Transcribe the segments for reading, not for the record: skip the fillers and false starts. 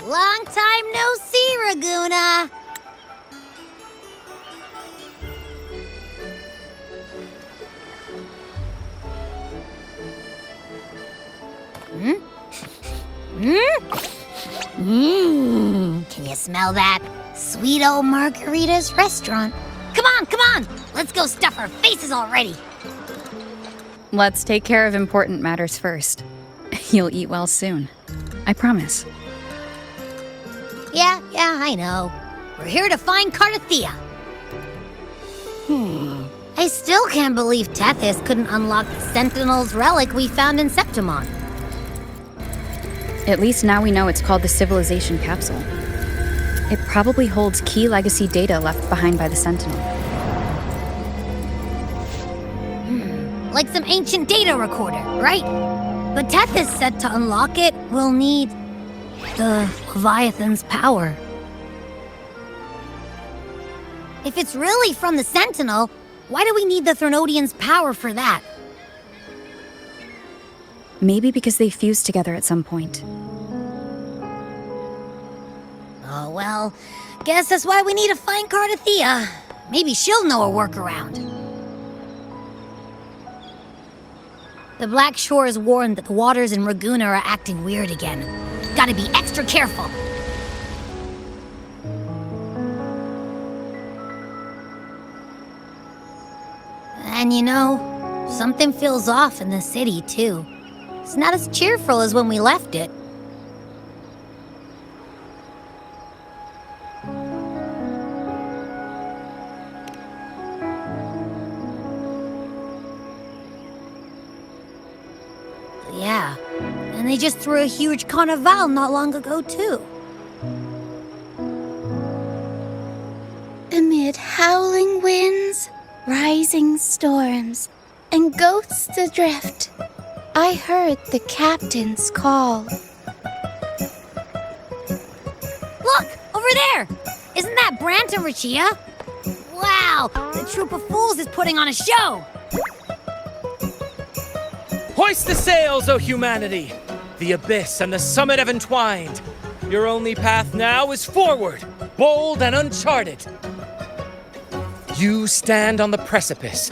Long time no see, Raguna. Can you smell that? Sweet old Margarita's restaurant. Come on! Let's go stuff our faces already. Let's take care of important matters first. You'll eat well soon. I promise. Yeah, I know. We're here to find Cardathea. I still can't believe Tethys couldn't unlock the Sentinel's relic we found in Septimon. At least now we know it's called the Civilization Capsule. It probably holds key legacy data left behind by the Sentinel. Like some ancient data recorder, right? But Tethys said to unlock it, we'll need the Leviathan's power. If it's really from the Sentinel, why do we need the Threnodian's power for that? Maybe because they fused together at some point. Oh well, guess that's why we need to find Cardathea. Maybe she'll know a workaround. The Black Shore is warned that the waters in Raguna are acting weird again. Gotta be extra careful. And you know, something feels off in the city too. It's not as cheerful as when we left it. Yeah, and they just threw a huge carnival not long ago, too. Amid howling winds, rising storms, and ghosts adrift, I heard the captain's call. Look! Over there! Isn't that Brant and Rachia? Wow! The troop of fools is putting on a show! Hoist the sails, O humanity! The abyss and the summit have entwined. Your only path now is forward, bold and uncharted. You stand on the precipice.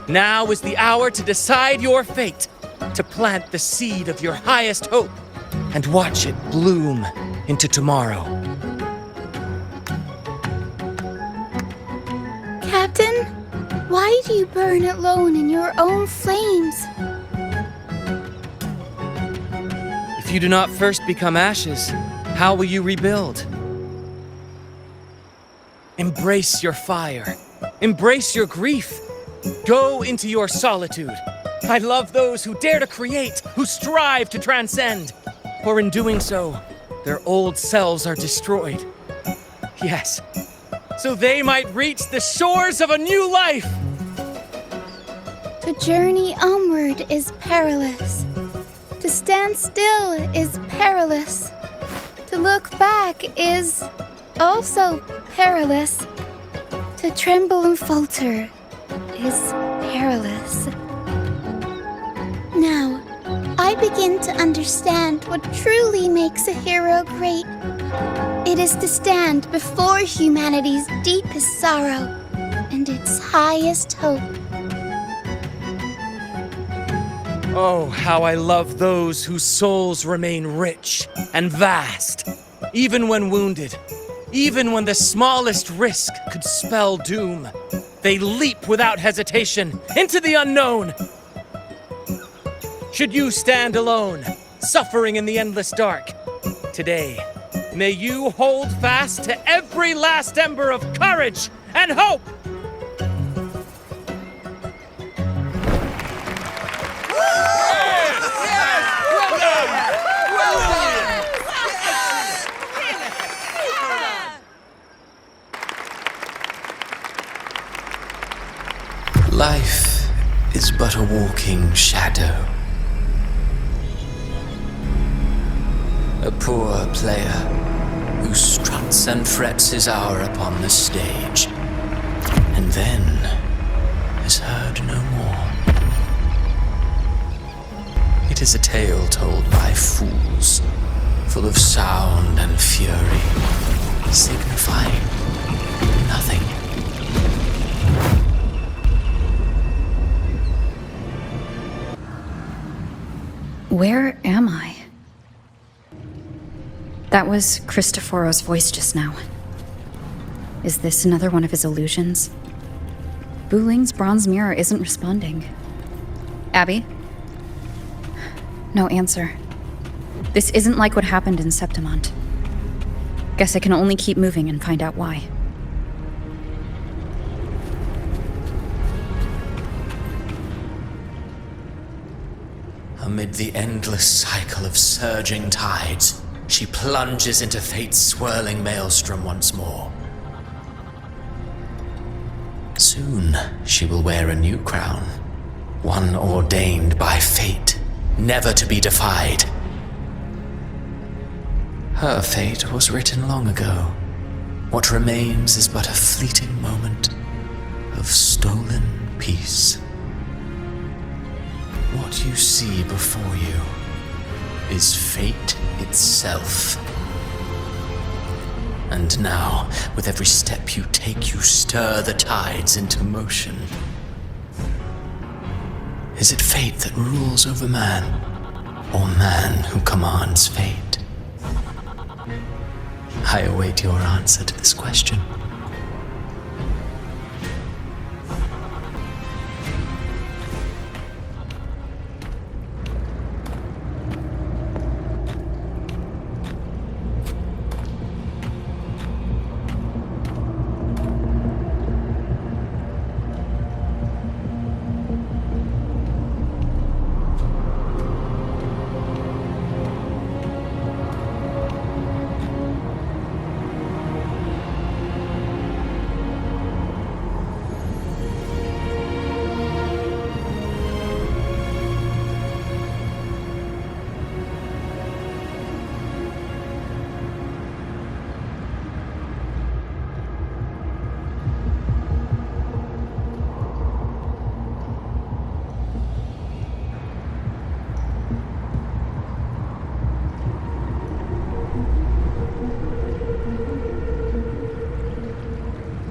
Now is the hour to decide your fate, to plant the seed of your highest hope, and watch it bloom into tomorrow. Captain, why do you burn alone in your own flames? If you do not first become ashes, how will you rebuild? Embrace your fire. Embrace your grief. Go into your solitude. I love those who dare to create, who strive to transcend. For in doing so, their old selves are destroyed. Yes, so they might reach the shores of a new life. To journey onward is perilous. To stand still is perilous. To look back is also perilous. To tremble and falter is perilous. Now, I begin to understand what truly makes a hero great. It is to stand before humanity's deepest sorrow and its highest hope. Oh, how I love those whose souls remain rich and vast, even when wounded, even when the smallest risk could spell doom. They leap without hesitation into the unknown. Should you stand alone, suffering in the endless dark, today, may you hold fast to every last ember of courage and hope. Life is but a walking shadow. A poor player who struts and frets his hour upon the stage, and then is heard no more. It is a tale told by fools, full of sound and fury, signifying nothing. Where am I? That was Cristoforo's voice just now. Is this another one of his illusions? Buling's bronze mirror isn't responding. Abby? No answer. This isn't like what happened in Septimont. Guess I can only keep moving and find out why. Amid the endless cycle of surging tides, she plunges into fate's swirling maelstrom once more. Soon, she will wear a new crown, one ordained by fate, never to be defied. Her fate was written long ago. What remains is but a fleeting moment of stolen peace. What you see before you is fate itself. And now, with every step you take, you stir the tides into motion. Is it fate that rules over man, or man who commands fate? I await your answer to this question.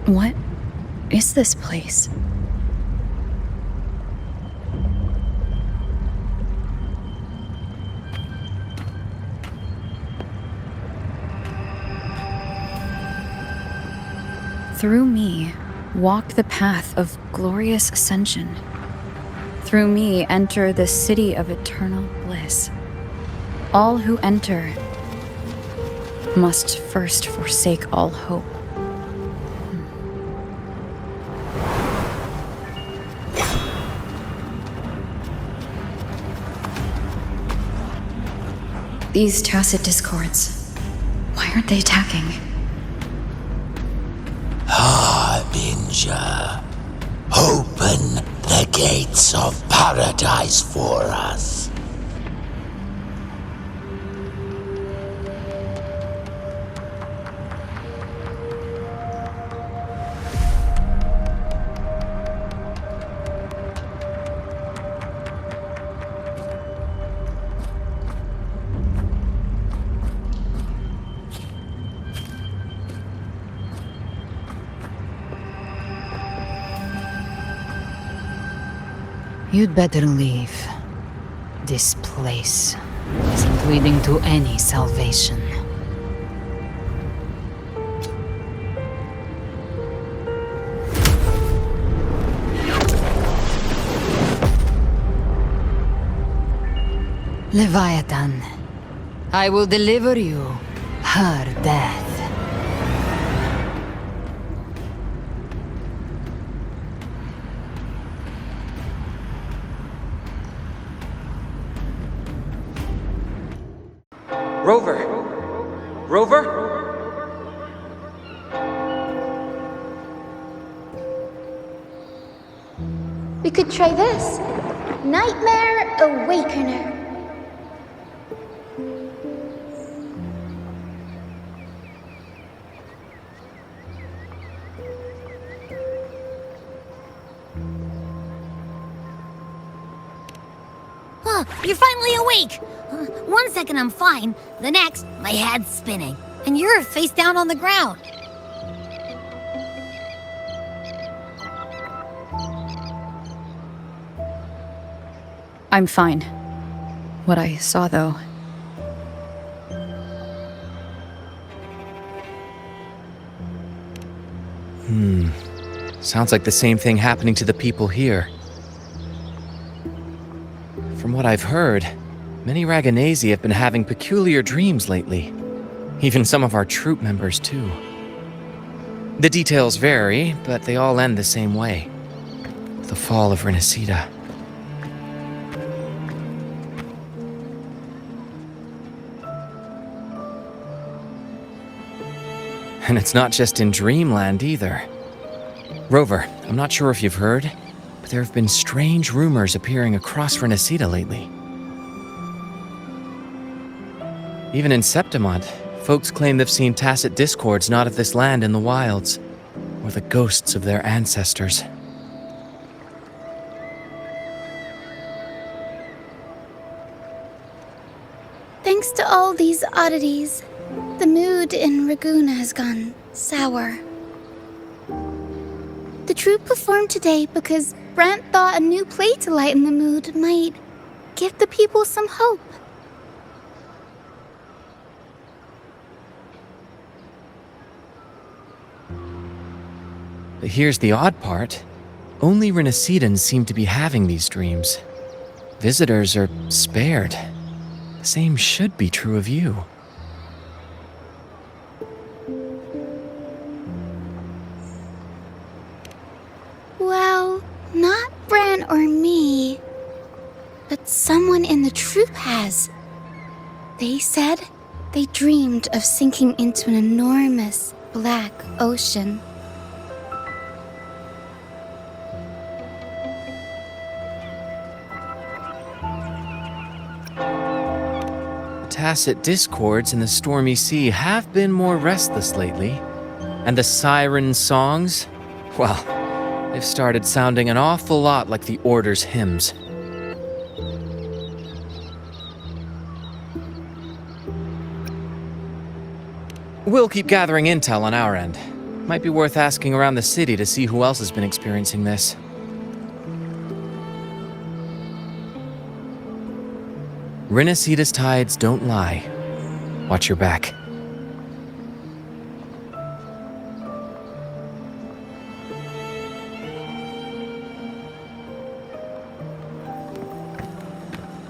What is this place? Through me, walk the path of glorious ascension. Through me, enter the city of eternal bliss. All who enter must first forsake all hope. These tacit discords, why aren't they attacking? Harbinger, open the gates of paradise for us. You'd better leave. This place isn't leading to any salvation. Leviathan, I will deliver you her death. Rover! Rover? We could try this. Nightmare Awakener. You're finally awake! One second I'm fine, the next, my head's spinning, and you're face down on the ground. I'm fine. What I saw, though... Sounds like the same thing happening to the people here. From what I've heard, many Raganesi have been having peculiar dreams lately. Even some of our troop members, too. The details vary, but they all end the same way. The fall of Renacida. And it's not just in Dreamland either. Rover, I'm not sure if you've heard, but there have been strange rumors appearing across Renacida lately. Even in Septimont, folks claim they've seen tacit discords not of this land in the wilds, or the ghosts of their ancestors. Thanks to all these oddities, the mood in Raguna has gone sour. The troupe performed today because Brent thought a new play to lighten the mood might give the people some hope. But here's the odd part. Only Renacidans seem to be having these dreams. Visitors are spared. The same should be true of you. Well, not Bran or me, but someone in the troupe has. They said they dreamed of sinking into an enormous black ocean. The tacit discords in the stormy sea have been more restless lately. And the siren songs, well, they've started sounding an awful lot like the Order's hymns. We'll keep gathering intel on our end. Might be worth asking around the city to see who else has been experiencing this. Renacida's tides don't lie. Watch your back.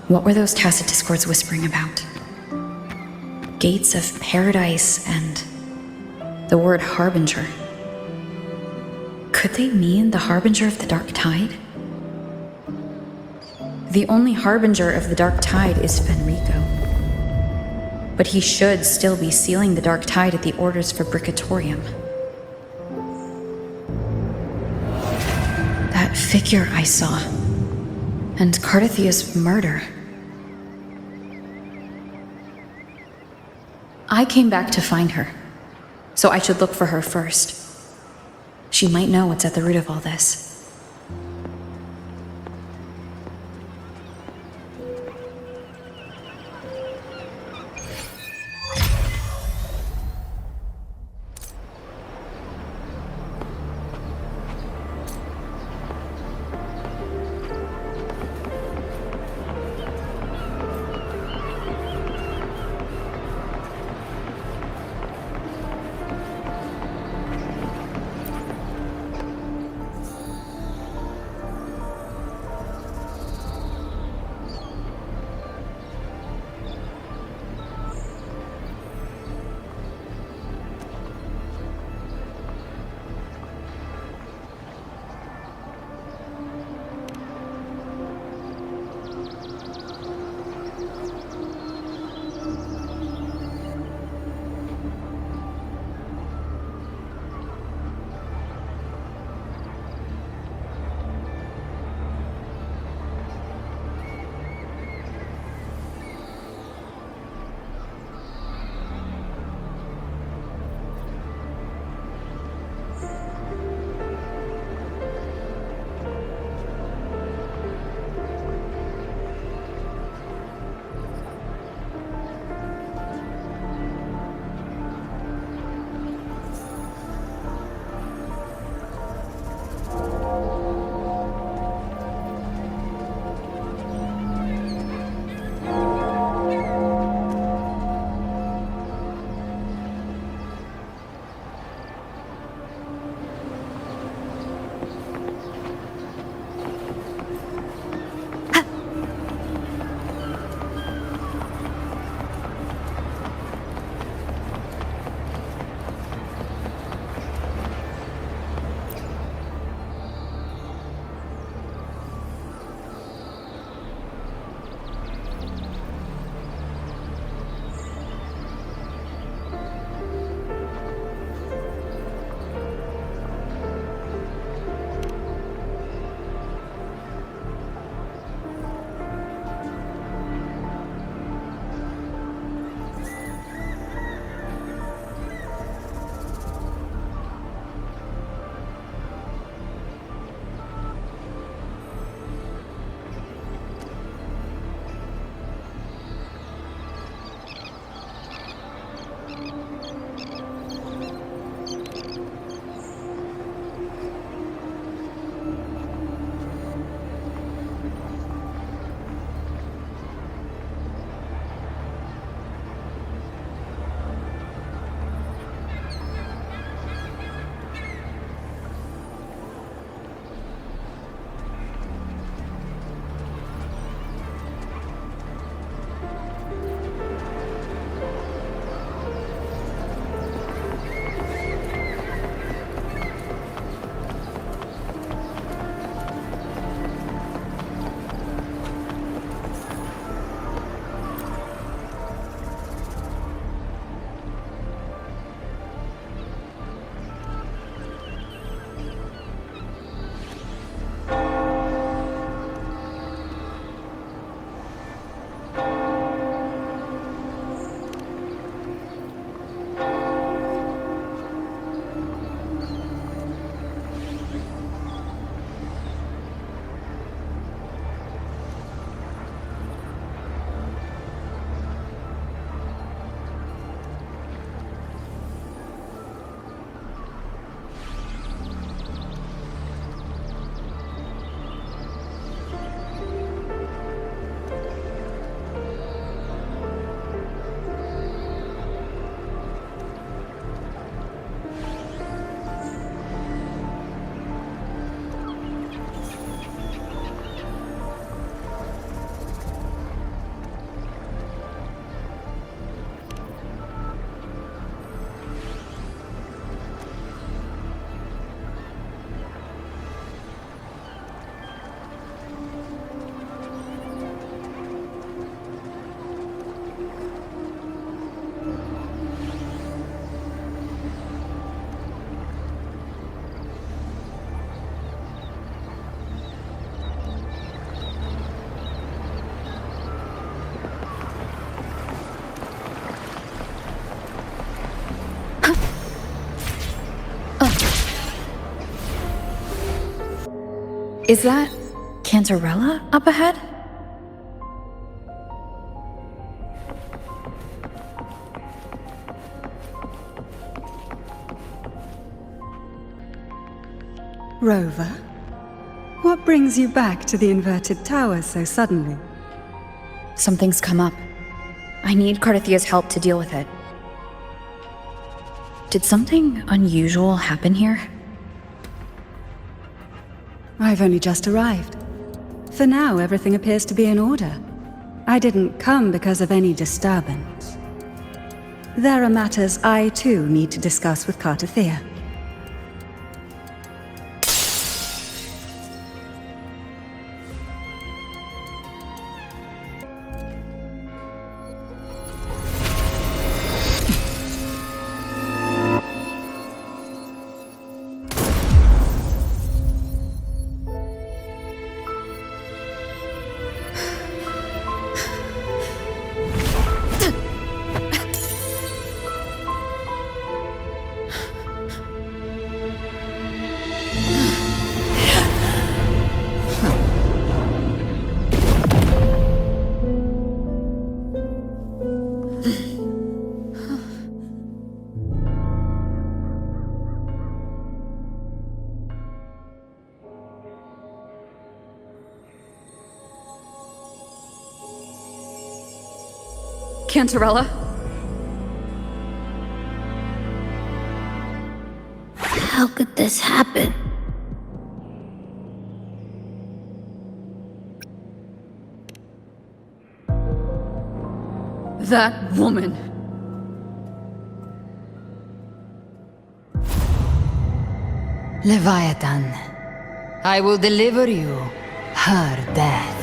What were those tacit discords whispering about? Gates of paradise and the word harbinger. Could they mean the harbinger of the dark tide? The only harbinger of the dark tide is Fenrico. But he should still be sealing the dark tide at the Order's Fabricatorium. That figure I saw, and Cardathia's murder. I came back to find her, so I should look for her first. She might know what's at the root of all this. Is that Cantarella up ahead? Rover, what brings you back to the inverted tower so suddenly? Something's come up. I need Cardathia's help to deal with it. Did something unusual happen here? I've only just arrived. For now, everything appears to be in order. I didn't come because of any disturbance. There are matters I too need to discuss with Cardathia. Cantarella? How could this happen? That woman. Leviathan, I will deliver you her death.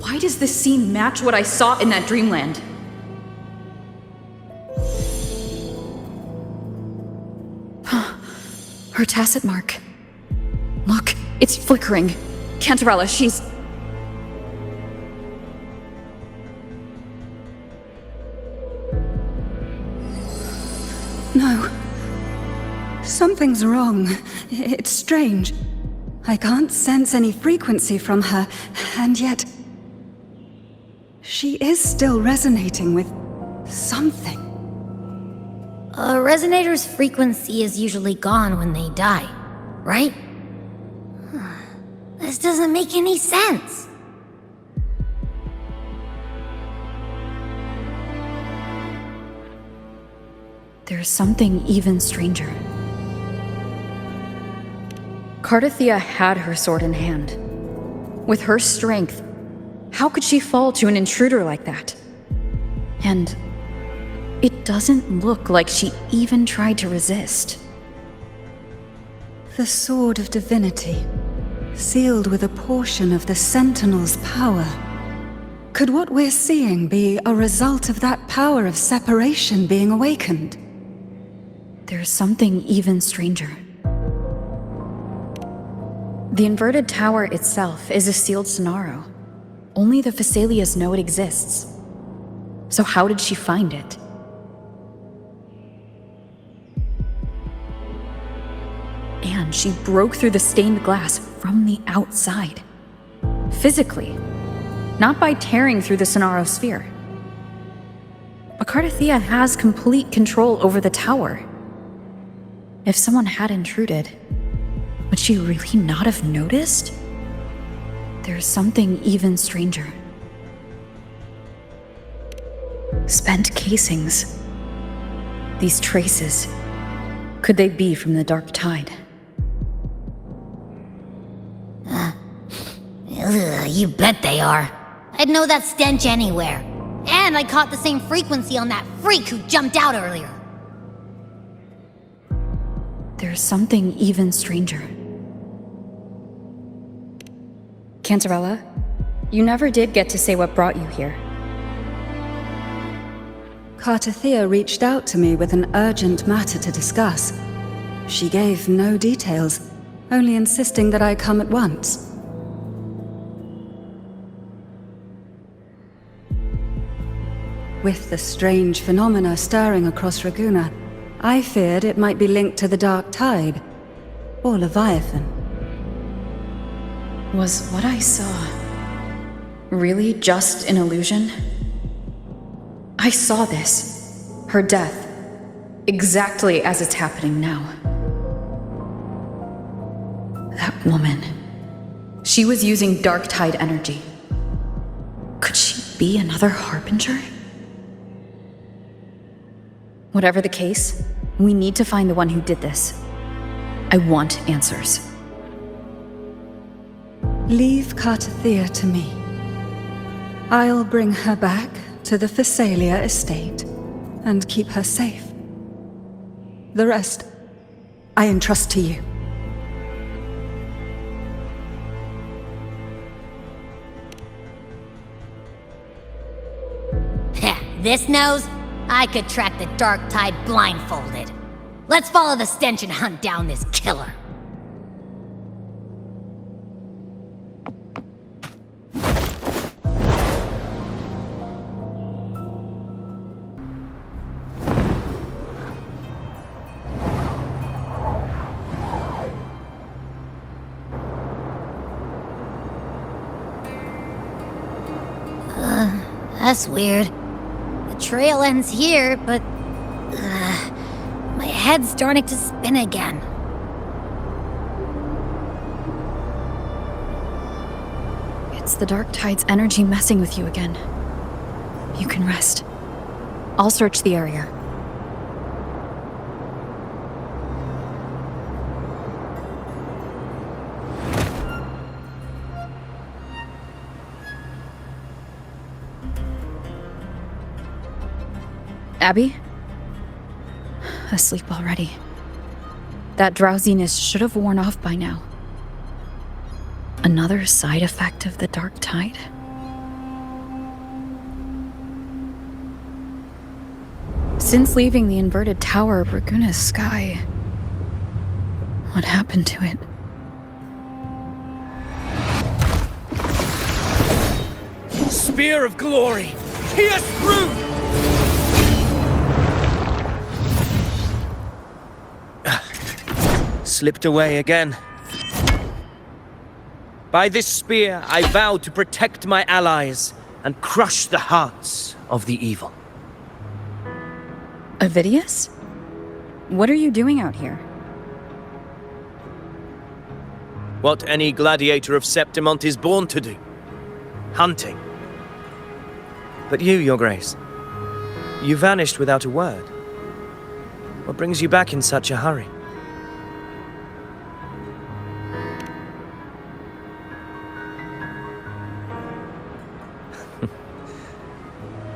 Why does this scene match what I saw in that dreamland? Her tacit mark. Look, it's flickering. Cantarella, she's... No. Something's wrong. It's strange. I can't sense any frequency from her, and yet... she is still resonating with something. A resonator's frequency is usually gone when they die, right? This doesn't make any sense. There's something even stranger. Cardathia had her sword in hand. With her strength, how could she fall to an intruder like that? And it doesn't look like she even tried to resist. The Sword of Divinity, sealed with a portion of the Sentinel's power. Could what we're seeing be a result of that power of separation being awakened? There's something even stranger. The inverted tower itself is a sealed scenario. Only the Phasalias know it exists. So how did she find it? And she broke through the stained glass from the outside. Physically. Not by tearing through the Sonaro sphere. But Cardathia has complete control over the tower. If someone had intruded, would she really not have noticed? There's something even stranger. Spent casings. These traces. Could they be from the Dark Tide? You bet they are. I'd know that stench anywhere. And I caught the same frequency on that freak who jumped out earlier. There's something even stranger. Cantarella, you never did get to say what brought you here. Cardathia reached out to me with an urgent matter to discuss. She gave no details, only insisting that I come at once. With the strange phenomena stirring across Raguna, I feared it might be linked to the Dark Tide, or Leviathan. Was what I saw really just an illusion? I saw this, her death, exactly as it's happening now. That woman, she was using Dark Tide energy. Could she be another Harbinger? Whatever the case, we need to find the one who did this. I want answers. Leave Cartathea to me. I'll bring her back to the Phasalia estate and keep her safe. The rest, I entrust to you. Heh, this nose? I could track the Dark Tide blindfolded. Let's follow the stench and hunt down this killer. That's weird. The trail ends here, but... my head's starting to spin again. It's the Dark Tide's energy messing with you again. You can rest. I'll search the area. Abby? Asleep already. That drowsiness should have worn off by now. Another side effect of the Dark Tide? Since leaving the inverted tower of Raguna's sky, what happened to it? Spear of glory! Pierce through! Slipped away again. By this spear, I vow to protect my allies and crush the hearts of the evil. Avidius? What are you doing out here? What any gladiator of Septimont is born to do. Hunting. But you, Your Grace, you vanished without a word. What brings you back in such a hurry?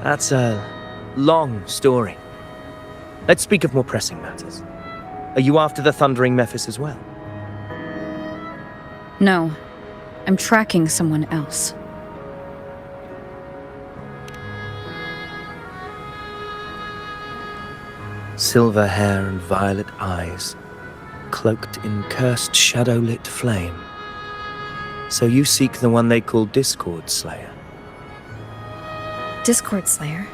That's a long story. Let's speak of more pressing matters. Are you after the Thundering Mephis as well? No. I'm tracking someone else. Silver hair and violet eyes, cloaked in cursed shadow-lit flame. So you seek the one they call Discord Slayer. Discord Slayer?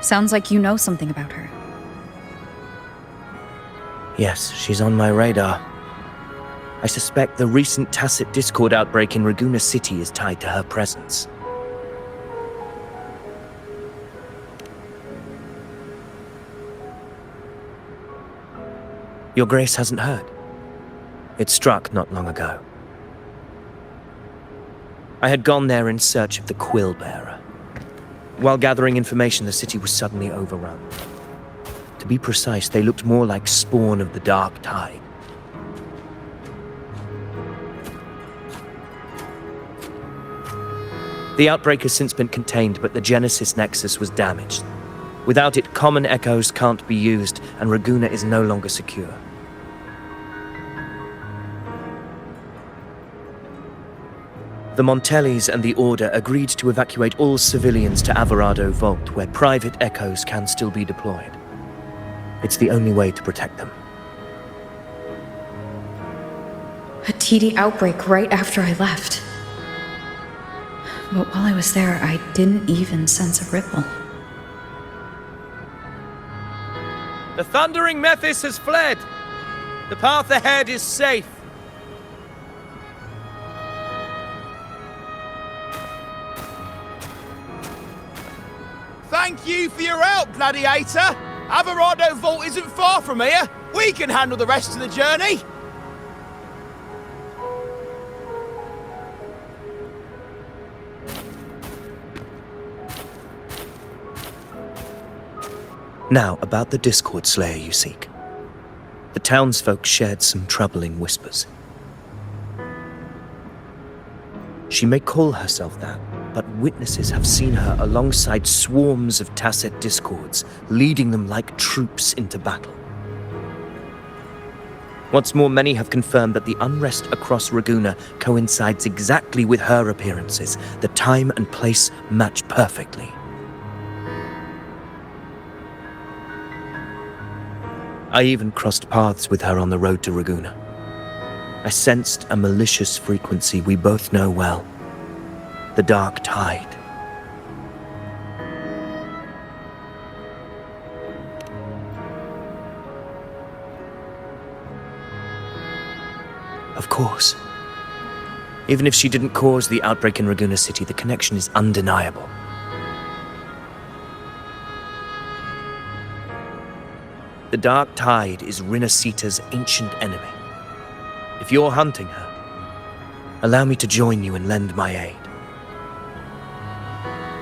Sounds like you know something about her. Yes, she's on my radar. I suspect the recent tacit Discord outbreak in Raguna City is tied to her presence. Your Grace hasn't heard. It struck not long ago. I had gone there in search of the Quill Bearer. While gathering information, the city was suddenly overrun. To be precise, they looked more like spawn of the Dark Tide. The outbreak has since been contained, but the Genesis Nexus was damaged. Without it, common echoes can't be used, and Raguna is no longer secure. The Montellis and the Order agreed to evacuate all civilians to Averado Vault, where private echoes can still be deployed. It's the only way to protect them. A TD outbreak right after I left. But while I was there, I didn't even sense a ripple. The Thundering Mephis has fled. The path ahead is safe. Thank you for your help, Gladiator. Averado Vault isn't far from here. We can handle the rest of the journey. Now, about the Discord Slayer you seek. The townsfolk shared some troubling whispers. She may call herself that, but witnesses have seen her alongside swarms of Tacet discords, leading them like troops into battle. What's more, many have confirmed that the unrest across Ragunna coincides exactly with her appearances. The time and place match perfectly. I even crossed paths with her on the road to Ragunna. I sensed a malicious frequency we both know well. The Dark Tide. Of course. Even if she didn't cause the outbreak in Ragunna City, the connection is undeniable. The Dark Tide is Rinasita's ancient enemy. If you're hunting her, allow me to join you and lend my aid.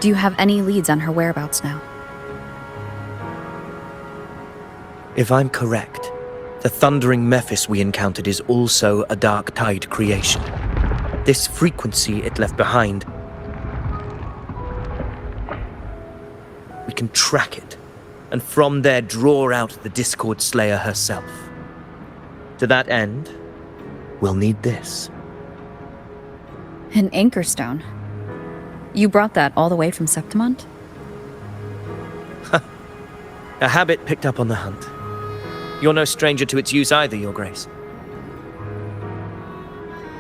Do you have any leads on her whereabouts now? If I'm correct, the Thundering Mephis we encountered is also a Dark Tide creation. This frequency it left behind, we can track it, and from there draw out the Discord Slayer herself. To that end, we'll need this. An anchor stone? You brought that all the way from Septimont? A habit picked up on the hunt. You're no stranger to its use either, Your Grace.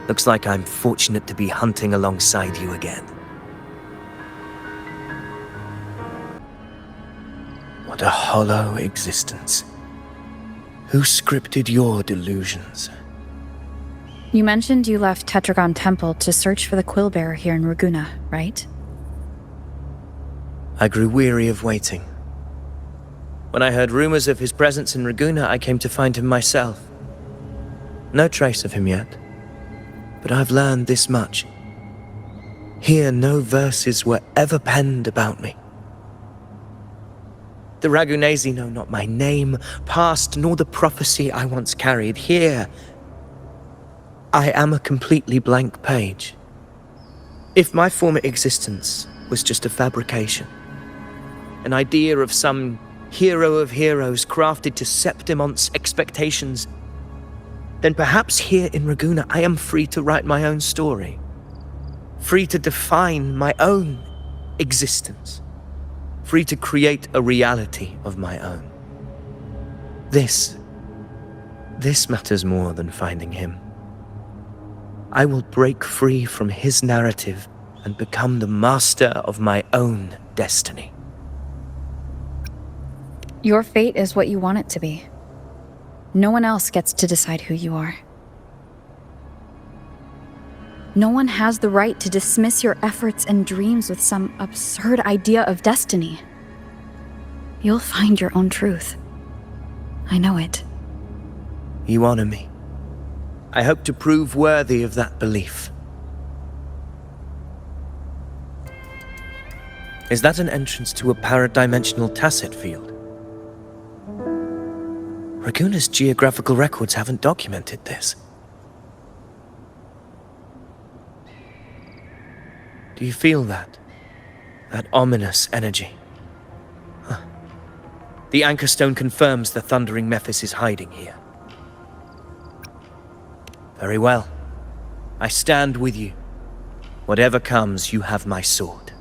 Looks like I'm fortunate to be hunting alongside you again. What a hollow existence. Who scripted your delusions? You mentioned you left Tetragon Temple to search for the Quillbearer here in Ragunna, right? I grew weary of waiting. When I heard rumors of his presence in Ragunna, I came to find him myself. No trace of him yet, but I've learned this much. Here, no verses were ever penned about me. The Ragunesi know not my name, past, nor the prophecy I once carried. Here, I am a completely blank page. If my former existence was just a fabrication, an idea of some hero of heroes crafted to Septimont's expectations, then perhaps here in Ragunna I am free to write my own story, free to define my own existence, free to create a reality of my own. This matters more than finding him. I will break free from his narrative and become the master of my own destiny. Your fate is what you want it to be. No one else gets to decide who you are. No one has the right to dismiss your efforts and dreams with some absurd idea of destiny. You'll find your own truth. I know it. You honor me. I hope to prove worthy of that belief. Is that an entrance to a paradimensional Tacet field? Ragunna's geographical records haven't documented this. Do you feel that? That ominous energy? Huh. The Anchor Stone confirms the Thundering Mephis is hiding here. Very well. I stand with you. Whatever comes, you have my sword.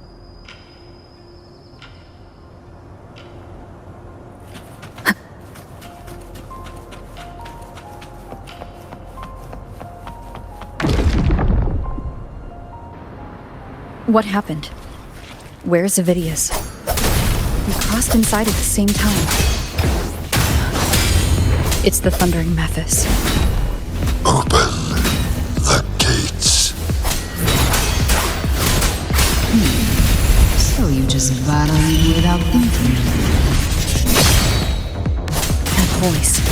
What happened? Where's Avidius? We crossed inside at the same time. It's the Thundering Mephis. Open the gates. So you just battle me without thinking. That voice.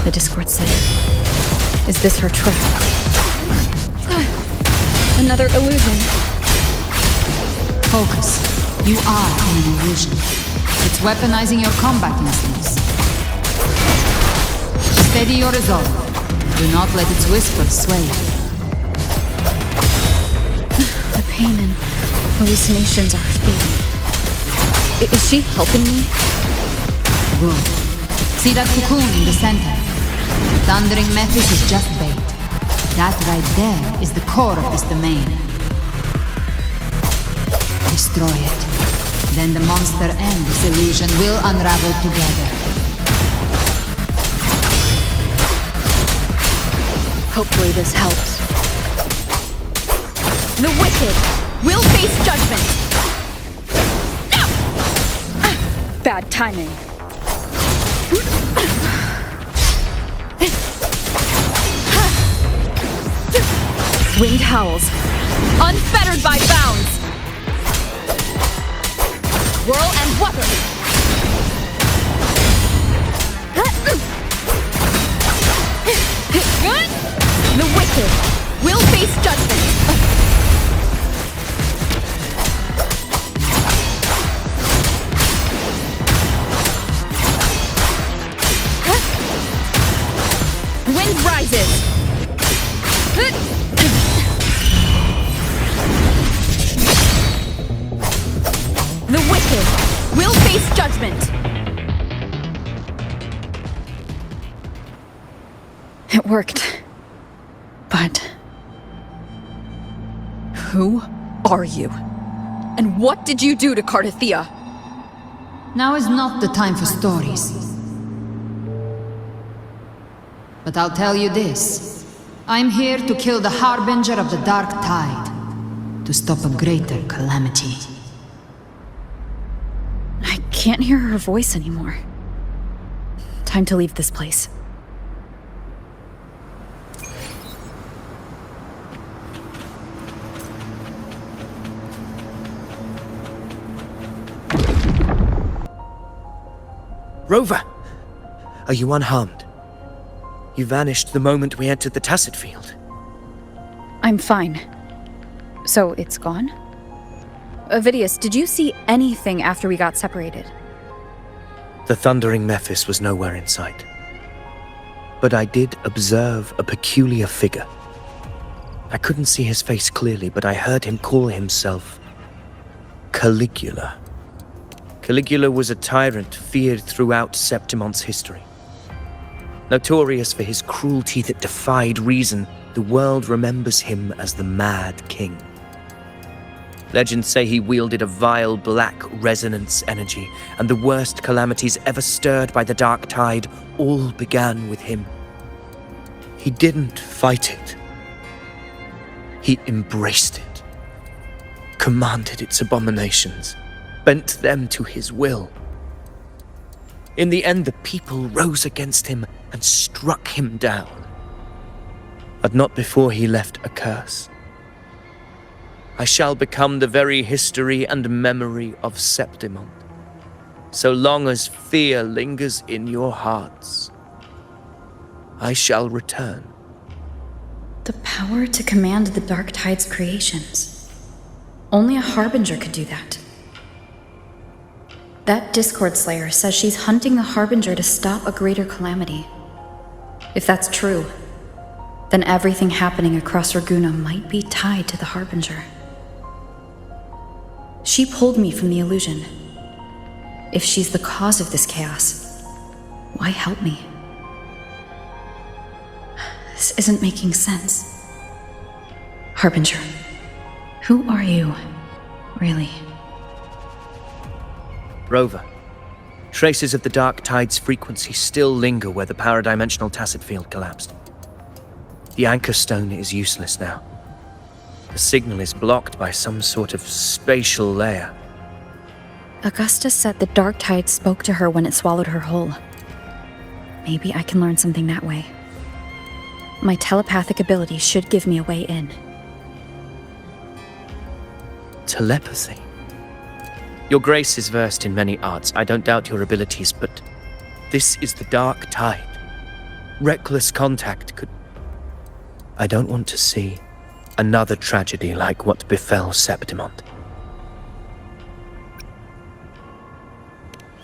The Discord Slayer. Is this her trap? Another illusion. Focus. You are in an illusion. It's weaponizing your combat instincts. Steady your resolve. Do not let its whispers sway you. The pain and hallucinations are fading. Is she helping me? Good. See that cocoon in the center? The Thundering Mephis is just bait. That right there is the core of this domain. Destroy it. Then the monster and this illusion will unravel together. Hopefully this helps. The wicked will face judgment! Bad timing. Wind howls. Unfettered by bounds! Whirl and Wuthering! The wicked will face judgment! Wind rises! The wicked will face judgment! It worked. But... who are you? And what did you do to Cardathea? Now is not the time for stories. But I'll tell you this. I'm here to kill the Harbinger of the Dark Tide. To stop a greater calamity. I can't hear her voice anymore. Time to leave this place. Rover! Are you unharmed? You vanished the moment we entered the Tacet Field. I'm fine. So it's gone? Ovidius, did you see anything after we got separated? The Thundering Mephis was nowhere in sight. But I did observe a peculiar figure. I couldn't see his face clearly, but I heard him call himself Caligula. Caligula was a tyrant feared throughout Septimon's history. Notorious for his cruelty that defied reason, the world remembers him as the Mad King. Legends say he wielded a vile black resonance energy, and the worst calamities ever stirred by the Dark Tide all began with him. He didn't fight it. He embraced it, commanded its abominations, bent them to his will. In the end, the people rose against him and struck him down. But not before he left a curse. I shall become the very history and memory of Septimon, so long as fear lingers in your hearts. I shall return. The power to command the Dark Tide's creations. Only a Harbinger could do that. That Discord Slayer says she's hunting the Harbinger to stop a greater calamity. If that's true, then everything happening across Raguna might be tied to the Harbinger. She pulled me from the illusion. If she's the cause of this chaos, why help me? This isn't making sense. Harbinger, who are you, really? Rover, traces of the Dark Tide's frequency still linger where the paradimensional Tacet Field collapsed. The Anchor Stone is useless now. The signal is blocked by some sort of spatial layer. Augusta said the Dark Tide spoke to her when it swallowed her whole. Maybe I can learn something that way. My telepathic ability should give me a way in. Telepathy? Your Grace is versed in many arts. I don't doubt your abilities, but this is the dark tide. Reckless contact could... I don't want to see another tragedy like what befell Septimont.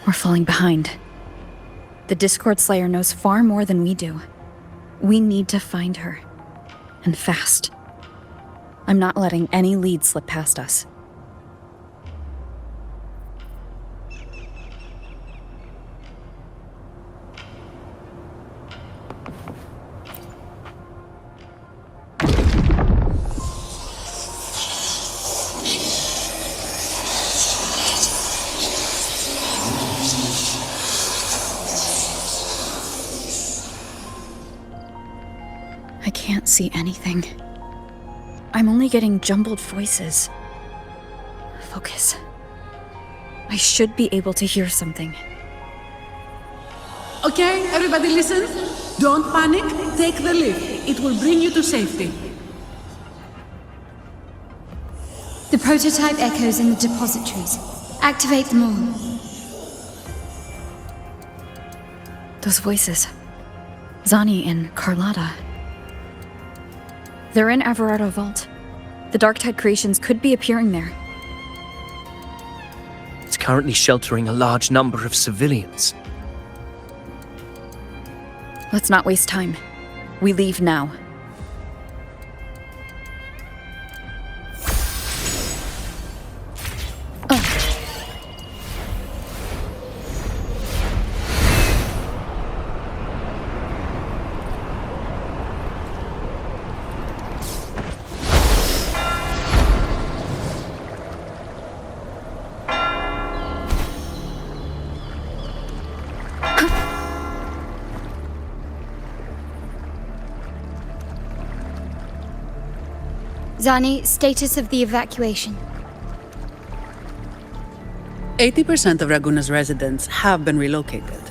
We're falling behind. The Discord Slayer knows far more than we do. We need to find her. And fast. I'm not letting any lead slip past us. I can't see anything. I'm only getting jumbled voices. Focus. I should be able to hear something. Okay, everybody listen. Don't panic. Take the lift. It will bring you to safety. The prototype echoes in the depositories. Activate them all. Those voices. Zani and Carlotta. They're in Everardo Vault. The Darktide creations could be appearing there. It's currently sheltering a large number of civilians. Let's not waste time. We leave now. Zani, status of the evacuation. 80% of Raguna's residents have been relocated.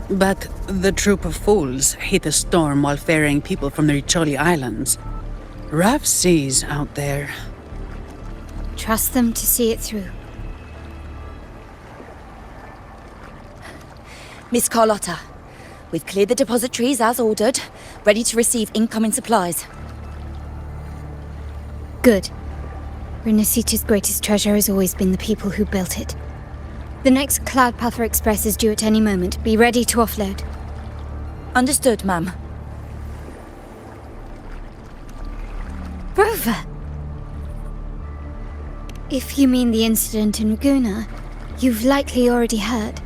But the troop of fools hit a storm while ferrying people from the Riccioli Islands. Rough seas out there. Trust them to see it through. Miss Carlotta, we've cleared the depositories as ordered, ready to receive incoming supplies. Good. Renacita's greatest treasure has always been the people who built it. The next Cloudpather Express is due at any moment. Be ready to offload. Understood, ma'am. Rover! If you mean the incident in Raguna, you've likely already heard.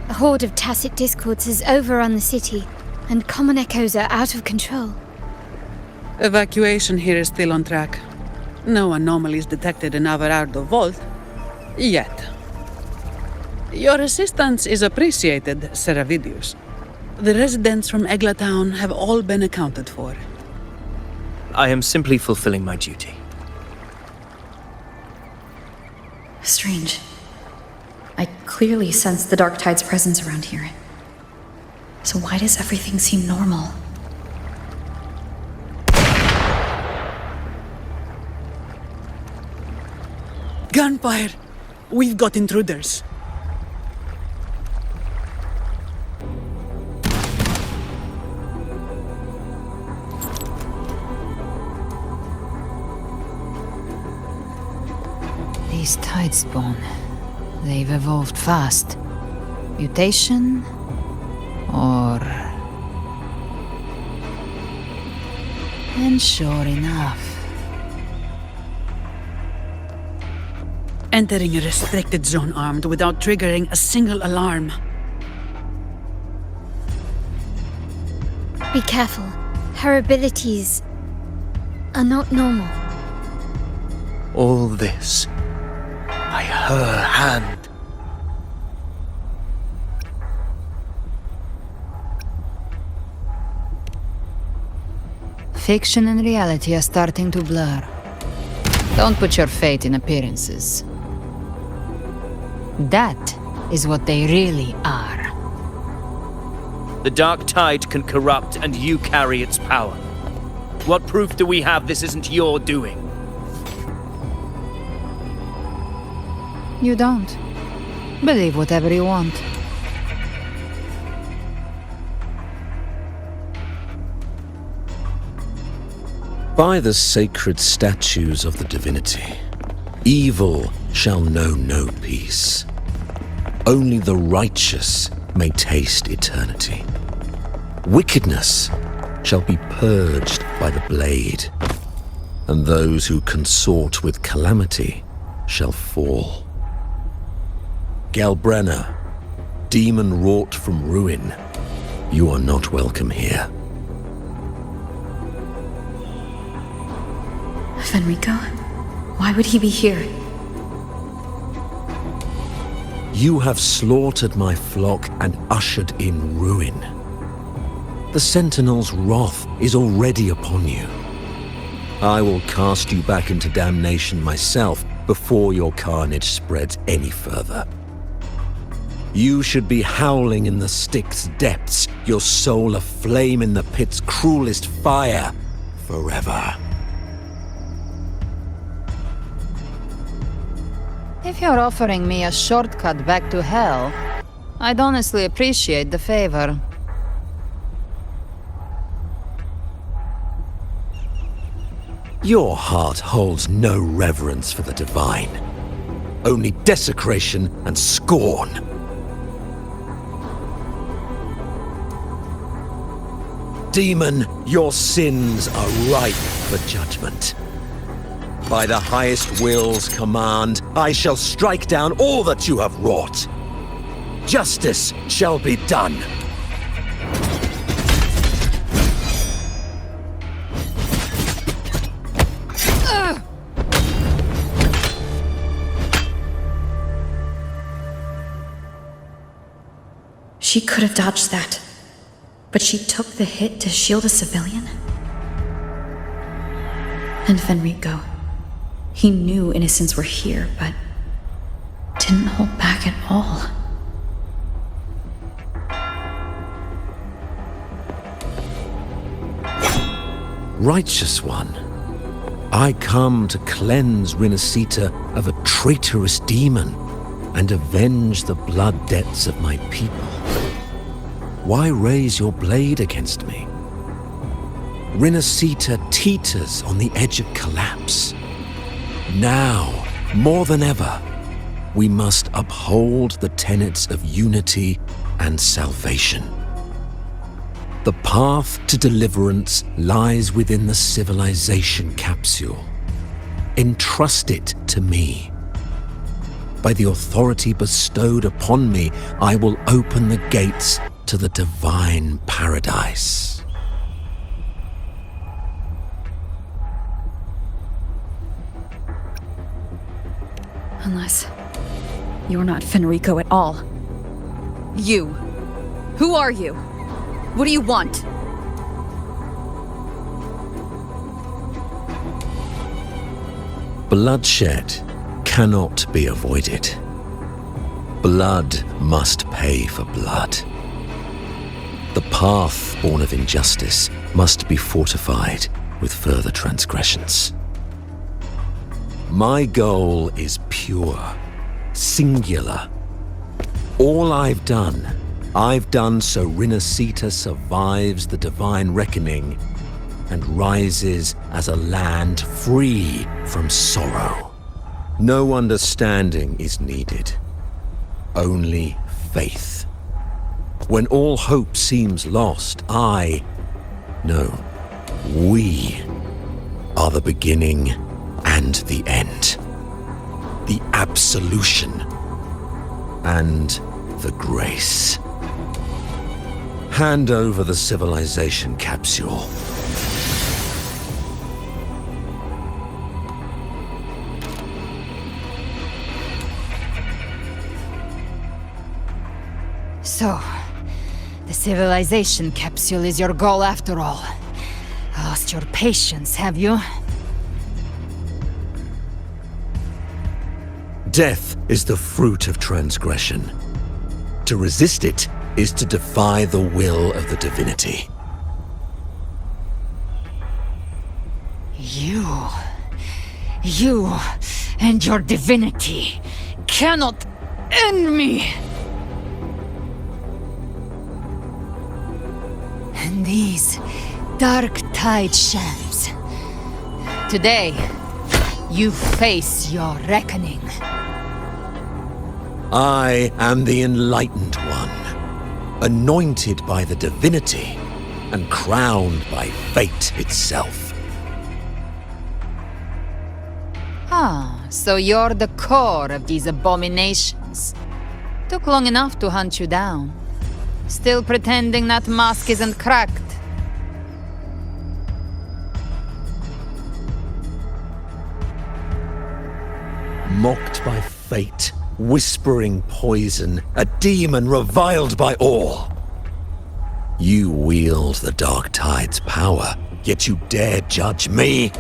A horde of tacit discords has overrun the city, and common echoes are out of control. Evacuation here is still on track. No anomalies detected in Everardo Vault. Yet. Your assistance is appreciated, Seravidius. The residents from Egla Town have all been accounted for. I am simply fulfilling my duty. Strange. I clearly sense the Dark Tide's presence around here. So why does everything seem normal? Gunfire! We've got intruders. These Tidespawn, they've evolved fast. Mutation? Or... And sure enough. Entering a restricted zone armed without triggering a single alarm. Be careful. Her abilities are not normal. All this by her hand. Fiction and reality are starting to blur. Don't put your faith in appearances. That is what they really are. The dark tide can corrupt, and you carry its power. What proof do we have this isn't your doing? You don't. Believe whatever you want. By the sacred statues of the divinity, evil shall know no peace. Only the righteous may taste eternity. Wickedness shall be purged by the blade, and those who consort with calamity shall fall. Galbrenna, demon wrought from ruin, you are not welcome here. Fenrico? Why would he be here? You have slaughtered my flock and ushered in ruin. The Sentinel's wrath is already upon you. I will cast you back into damnation myself before your carnage spreads any further. You should be howling in the Styx's depths, your soul aflame in the pit's cruelest fire, forever. If you're offering me a shortcut back to hell, I'd honestly appreciate the favor. Your heart holds no reverence for the divine, only desecration and scorn. Demon, your sins are ripe for judgment. By the highest will's command, I shall strike down all that you have wrought. Justice shall be done. She could have dodged that, but she took the hit to shield a civilian? And Fenrico, he knew innocents were here, but didn't hold back at all. Righteous one, I come to cleanse Rinascita of a traitorous demon and avenge the blood debts of my people. Why raise your blade against me? Rinascita teeters on the edge of collapse. Now, more than ever, we must uphold the tenets of unity and salvation. The path to deliverance lies within the civilization capsule. Entrust it to me. By the authority bestowed upon me, I will open the gates to the divine paradise. Unless you're not Fenrico at all. You. Who are you? What do you want? Bloodshed cannot be avoided. Blood must pay for blood. The path born of injustice must be fortified with further transgressions. My goal is pure, singular. All I've done so Rinascita survives the divine reckoning and rises as a land free from sorrow. No understanding is needed, only faith. When all hope seems lost, we are the beginning and the end. The absolution and the grace. Hand over the civilization capsule. So, the civilization capsule is your goal after all. Lost your patience, have you? Death is the fruit of transgression. To resist it is to defy the will of the divinity. You and your divinity cannot end me! And these dark tide shams. Today, you face your reckoning. I am the Enlightened One, anointed by the divinity and crowned by fate itself. Ah, so you're the core of these abominations. Took long enough to hunt you down. Still pretending that mask isn't cracked. Mocked by fate, whispering poison, a demon reviled by all. You wield the Dark Tide's power, yet you dare judge me?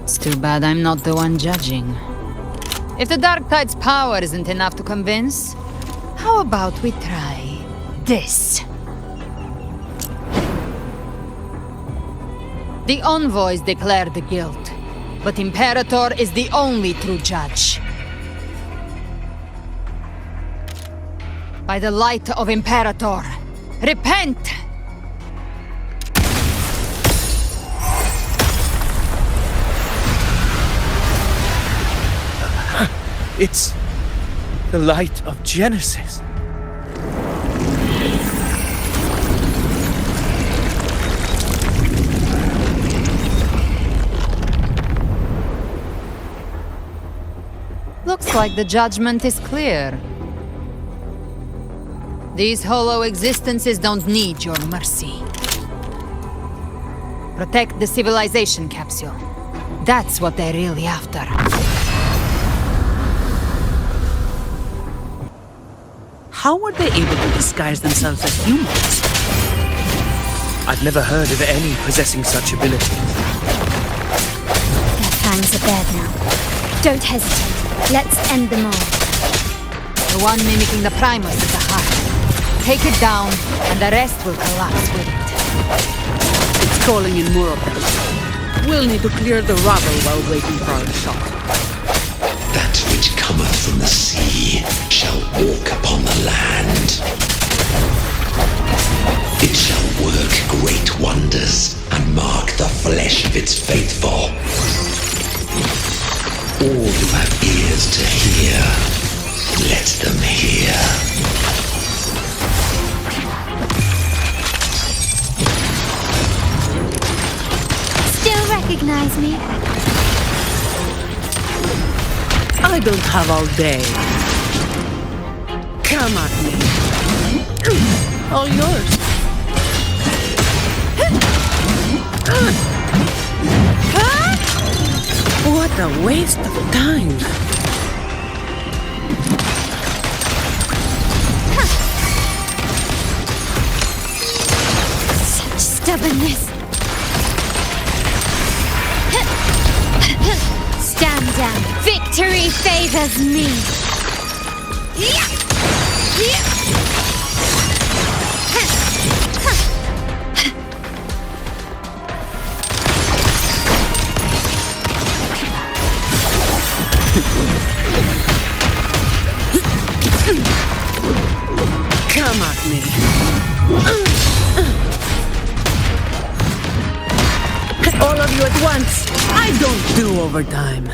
It's too bad I'm not the one judging. If the Dark Tide's power isn't enough to convince, how about we try this? The envoys declare the guilt, but Imperator is the only true judge. By the light of Imperator, repent! It's the light of Genesis. Looks like the judgment is clear. These hollow existences don't need your mercy. Protect the civilization capsule. That's what they're really after. How were they able to disguise themselves as humans? I've never heard of any possessing such ability. Their fangs are bared now. Don't hesitate. Let's end them all. The one mimicking the Primus is the heart. Take it down, and the rest will collapse with it. It's calling in more of them. We'll need to clear the rubble while waiting for our shot. That which cometh from the sea shall walk upon the land. It shall work great wonders and mark the flesh of its faithful. All who have ears to hear, let them hear. Still recognize me? I don't have all day. Come at me. All yours. What a waste of time. Such stubbornness. Stand down. Victory favors me. Come at me. All of you at once. I don't do overtime.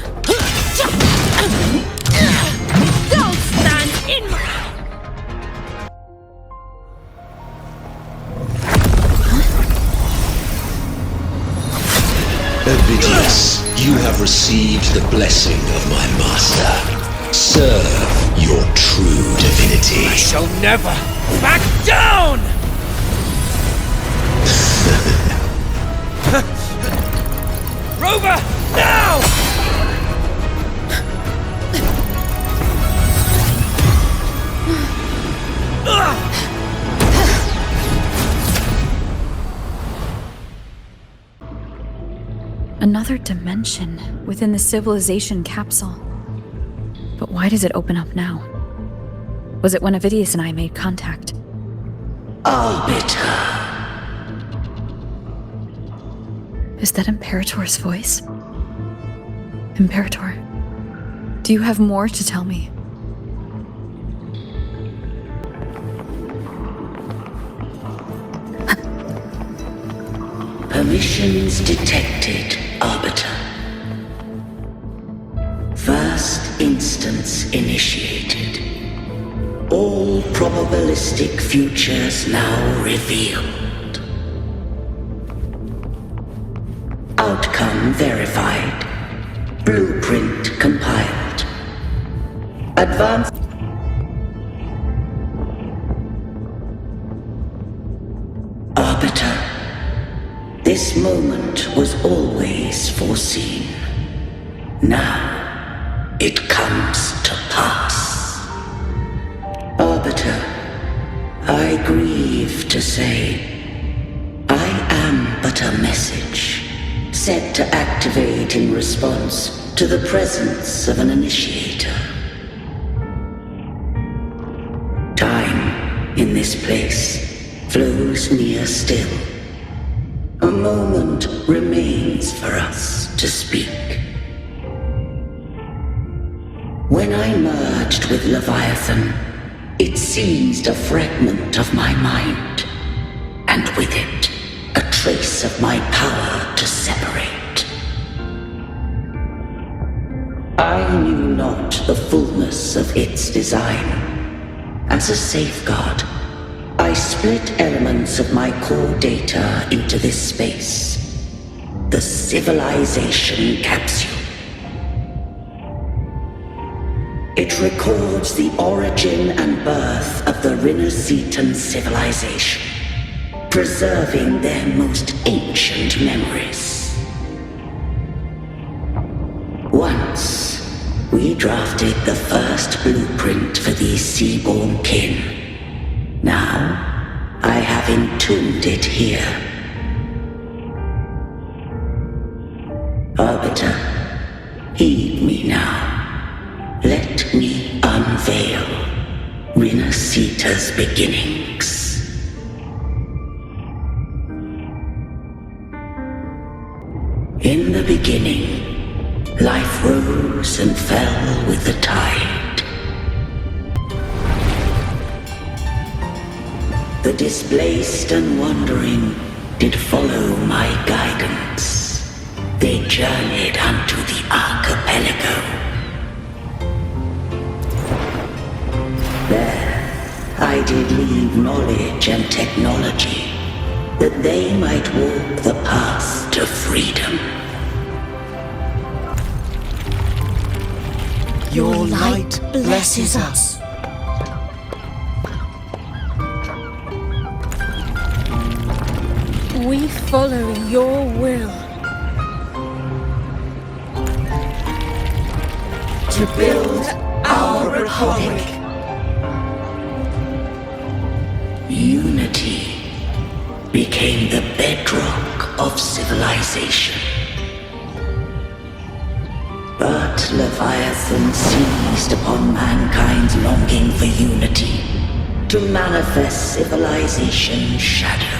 Don't stand in my... Ovidius, you have received the blessing of my master. Serve your true divinity. I shall never back down! Rover, now! Another dimension within the civilization capsule. But why does it open up now? Was it when Avidius and I made contact? Arbiter. Is that Imperator's voice? Imperator, do you have more to tell me? Permissions detected, Arbiter. First instance initiated. All probabilistic futures now revealed. Outcome verified. Blueprint compiled. Advanced. Arbiter. This moment was always foreseen. Now, it comes to pass. Arbiter, I grieve to say, I am but a message, set to activate in response to the presence of an initiator. Time, in this place, flows near still. A moment remains for us to speak. When I merged with Leviathan, it seized a fragment of my mind, and with it, a trace of my power to separate. I knew not the fullness of its design. As a safeguard, I split elements of my core data into this space. The civilization capsule. It records the origin and birth of the Rinnocetan civilization, preserving their most ancient memories. Once, we drafted the first blueprint for these seaborn kin. Now, I have entombed it here. Arbiter, heed me now. Let me unveil Rinnocetan's beginnings. In the beginning, life rose and fell with the tide. The displaced and wandering did follow my guidance. They journeyed unto the archipelago. There, I did leave knowledge and technology, that they might walk the path to freedom. Your light blesses us. We follow your will. To build our republic. Unity became the bedrock of civilization. But Leviathan seized upon mankind's longing for unity to manifest civilization's shadow.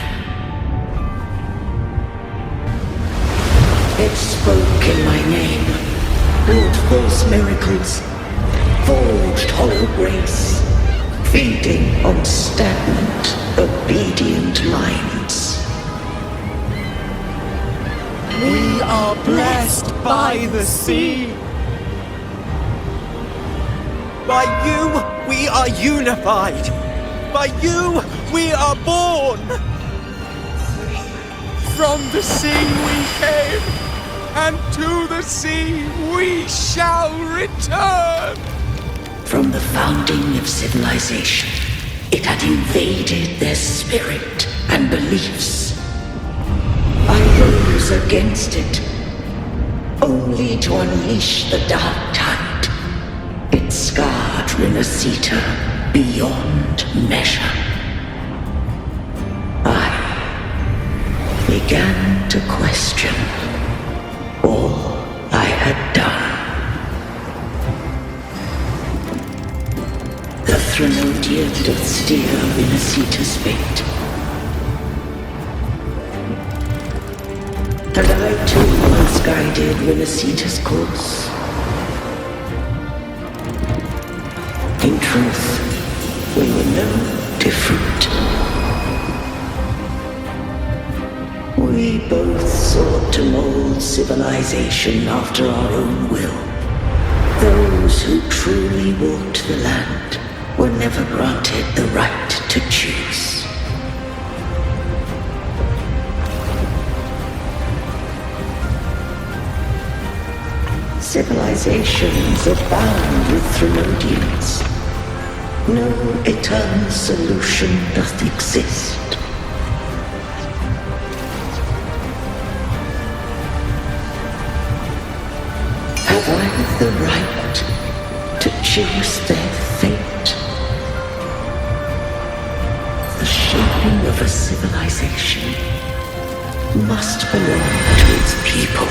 It spoke in my name, wrought false miracles, forged hollow grace, feeding on stagnant, obedient minds. We are blessed by the sea. By you, we are unified. By you, we are born. From the sea we came, and to the sea we shall return. From the founding of civilization, it had invaded their spirit and beliefs. I rose against it, only to unleash the dark tide. It scarred Rinnocetan beyond measure. I began to question all I had done. The Thrinoan Radiant doth steer Winasita's fate. And I too once guided Winasita's course. In truth, we were no different. We both sought to mold civilization after our own will. Those who truly walked the land were never granted the right to choose. Civilizations abound with Thermodians. No eternal solution doth exist. Have I the right to choose their fate? The shaping of a civilization must belong to its people.